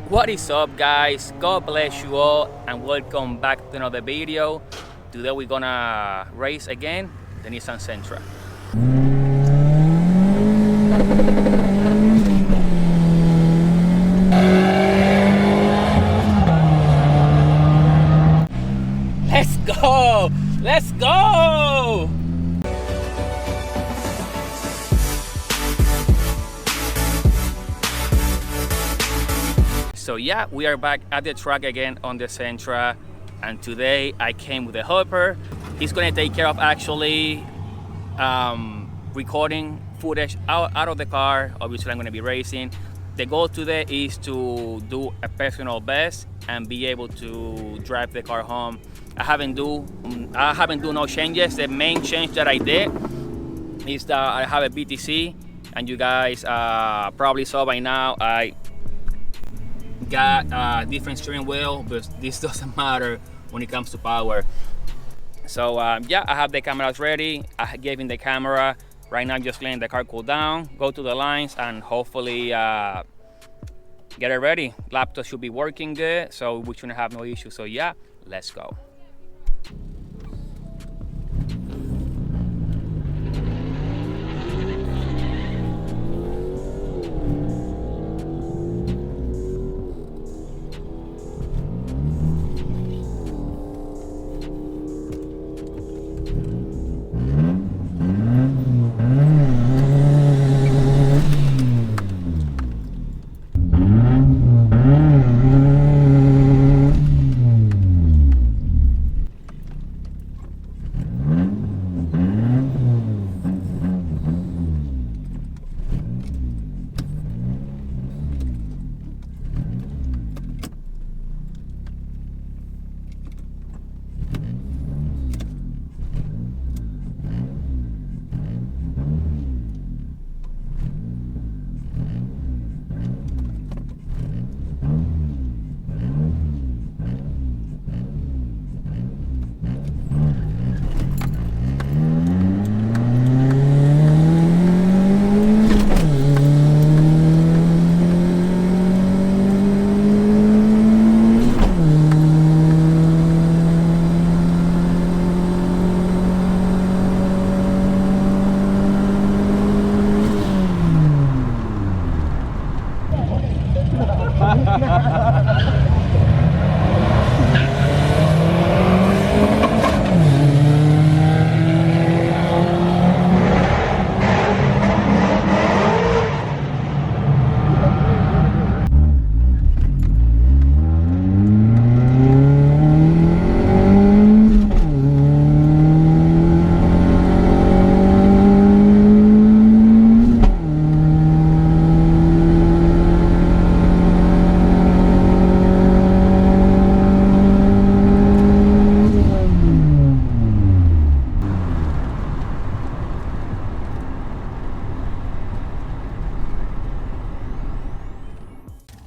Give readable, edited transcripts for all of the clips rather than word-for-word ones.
What is up, guys? God bless you all and welcome back to another video. Today we're gonna race again the Nissan Sentra. Let's go! Let's go! So yeah, we are back at the track again on the Sentra, and today I came with a helper. He's gonna take care of actually recording footage out of the car. Obviously I'm gonna be racing. The goal today is to do a personal best and be able to drive the car home. I haven't do no changes. The main change that I did is that I have a BTC, and you guys probably saw by now I got a different steering wheel, but this doesn't matter when it comes to power. So yeah, I have the cameras ready. I gave him the camera. Right now I'm just letting the car cool down, go to the lines, and hopefully get it ready. Laptop should be working good, so we shouldn't have no issue. So yeah, let's go.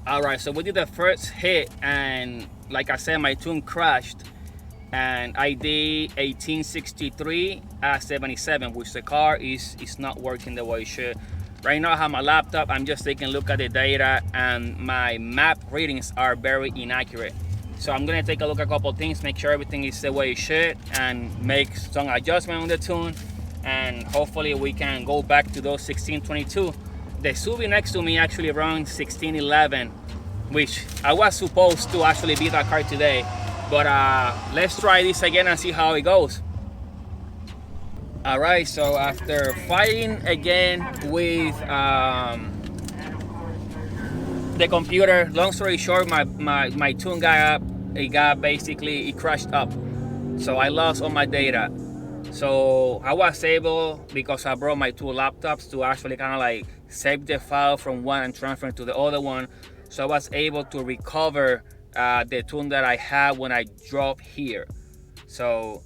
All right, so we did the first hit, and like I said, my tune crashed, and I did 1863 at 77, which the car is not working the way it should. Right now I have my laptop. I'm just taking a look at the data, and my map readings are very inaccurate. So I'm gonna take a look at a couple things, make sure everything is the way it should, and make some adjustment on the tune, and hopefully we can go back to those 1622. The SUV next to me actually runs 1611, which I was supposed to actually beat that car today, but let's try this again and see how it goes. All right, so after fighting again with the computer, long story short, my tune got up. It crashed up, so I lost all my data. So I was able, because I brought my two laptops, to actually kind of like save the file from one and transfer it to the other one. So I was able to recover the tune that I had when I drove here. So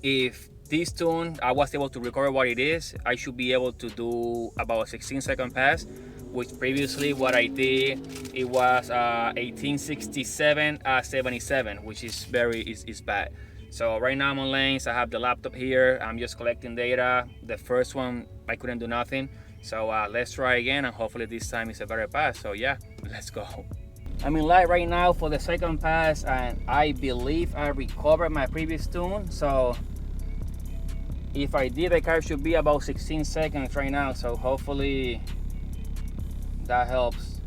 if this tune, I was able to recover what it is, I should be able to do about a 16-second pass, which previously what I did, it was 1867 77, which is bad. So right now I'm on lanes. I have the laptop here. I'm just collecting data. The first one I couldn't do nothing. So let's try again, and hopefully this time it's a better pass. So yeah, let's go. I'm in light right now for the second pass, and I believe I recovered my previous tune. So if I did, the car should be about 16 seconds right now. So hopefully that helps.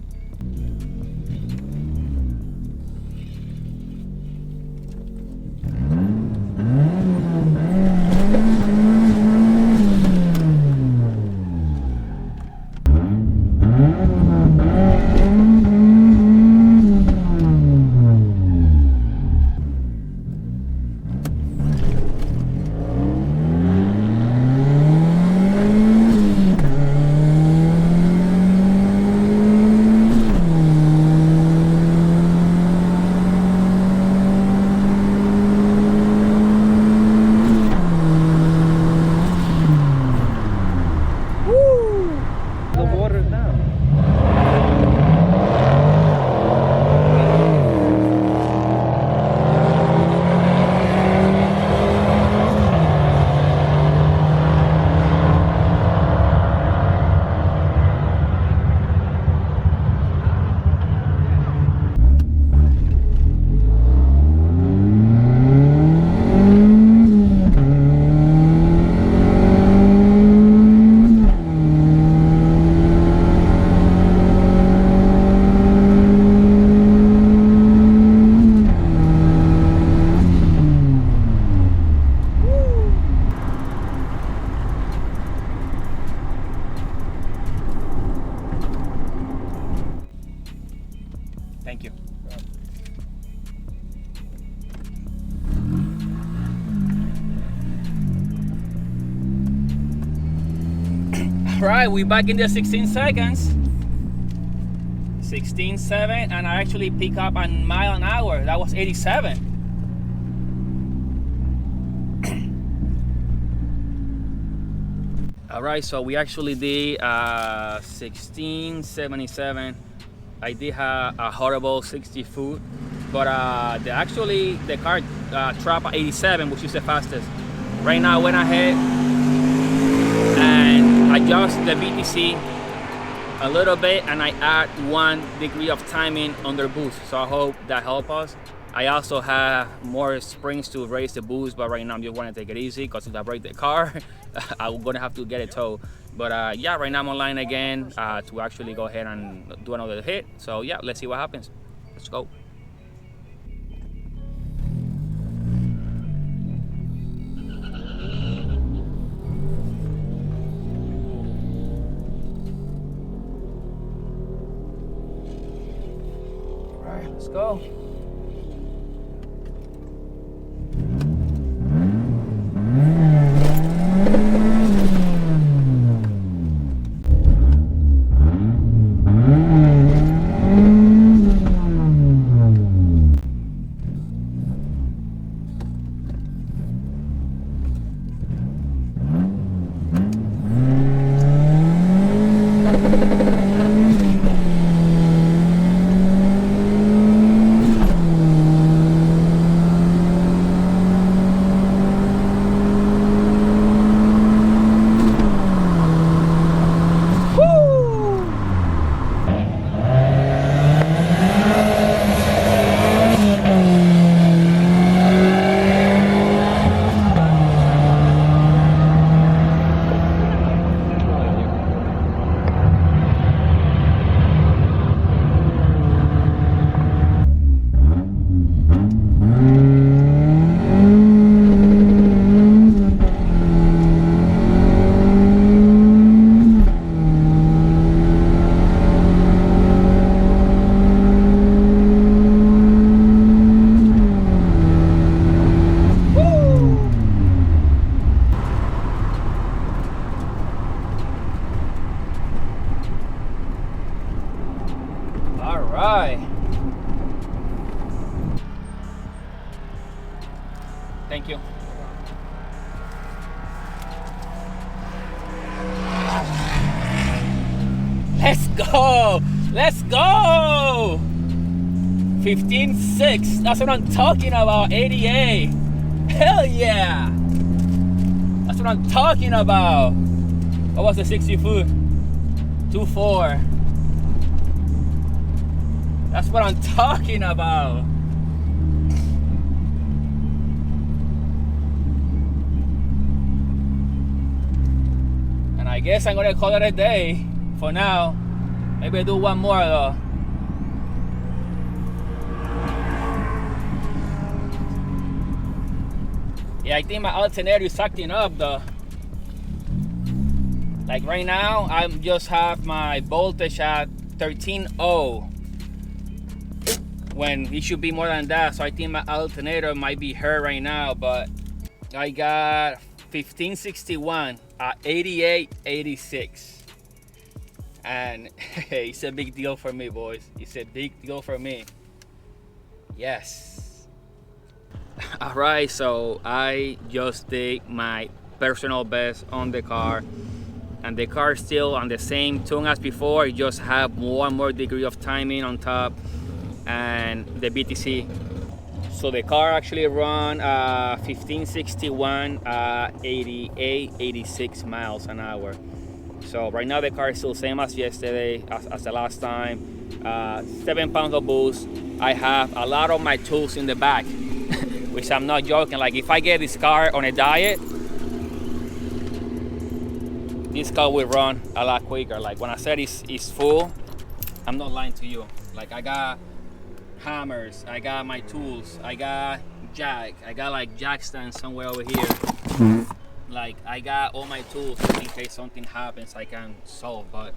Thank you. All right, we back in the 16 seconds. 16.7, and I actually pick up a mile an hour. That was 87. All right, so we actually did 16.77. I did have a horrible 60 foot, but the car trapped at 87, which is the fastest. Right now I went ahead and adjust the BTC a little bit, and I add 1 degree of timing under boost. So I hope that helps us. I also have more springs to raise the boost, but right now I'm just want to take it easy, because if I break the car, I'm gonna have to get it towed. But yeah, right now I'm online again to actually go ahead and do another hit. So yeah, let's see what happens. Let's go. All right, let's go. Thank you. Let's go! Let's go! 15.6. That's what I'm talking about. 88. Hell yeah! That's what I'm talking about. What was the 60 foot? 2.4. That's what I'm talking about. And I guess I'm gonna call it a day for now. Maybe I'll do one more though. Yeah, I think my alternator is acting up though. Like right now, I just have my voltage at 13.0 when it should be more than that. So I think my alternator might be hurt right now, but I got 1561 at 88.86. And hey, it's a big deal for me, boys. It's a big deal for me. Yes. All right, so I just did my personal best on the car. And the car is still on the same tune as before. It just have one more degree of timing on top and the BTC. So the car actually run 1561 88, 86 miles an hour. So right now the car is still same as yesterday, as the last time. 7 pounds of boost. I have a lot of my tools in the back, which I'm not joking. Like if I get this car on a diet, this car will run a lot quicker. Like when I said it's full, I'm not lying to you. Like I got hammers, I got my tools, I got jack, I got like jack stands somewhere over here. Like I got all my tools in case something happens I can solve. But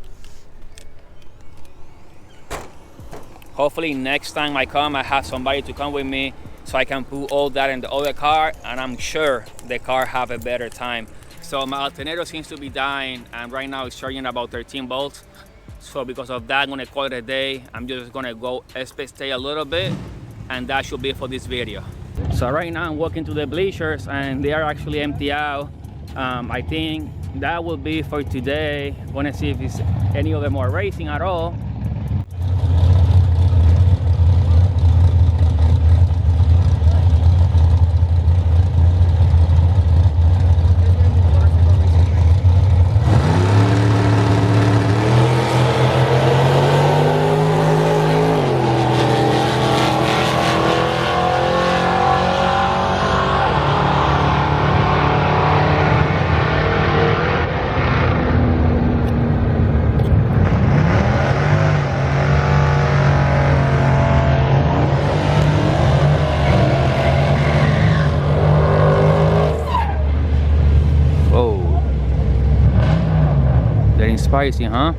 hopefully next time I come, I have somebody to come with me so I can put all that in the other car, and I'm sure the car have a better time. So my alternator seems to be dying, and right now it's charging about 13 volts. So because of that, I'm gonna call it a day. I'm just gonna go stay a little bit, and that should be for this video. So right now I'm walking to the bleachers, and they are actually empty out. I think that will be for today. Wanna see if it's any other more racing at all. Spicy, huh?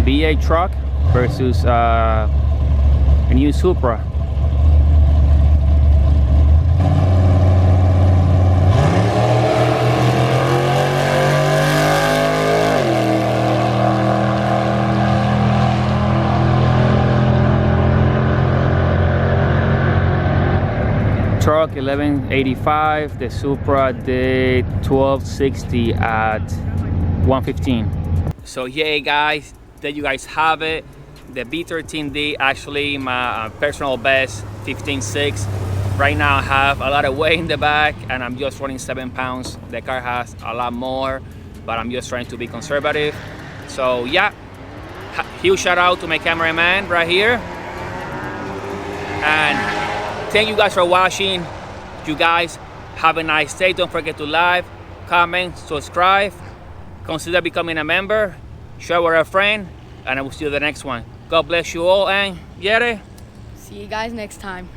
B8 truck versus a new Supra. Truck 1185, the Supra did 1260 at 115. So yeah guys, there you guys have it. The B13D, actually my personal best 15.6. Right now I have a lot of weight in the back and I'm just running 7 pounds. The car has a lot more, but I'm just trying to be conservative. So yeah, huge shout out to my cameraman right here. And thank you guys for watching. You guys have a nice day. Don't forget to like, comment, subscribe. Consider becoming a member. Share with a friend. And I will see you the next one. God bless you all, and Yere. See you guys next time.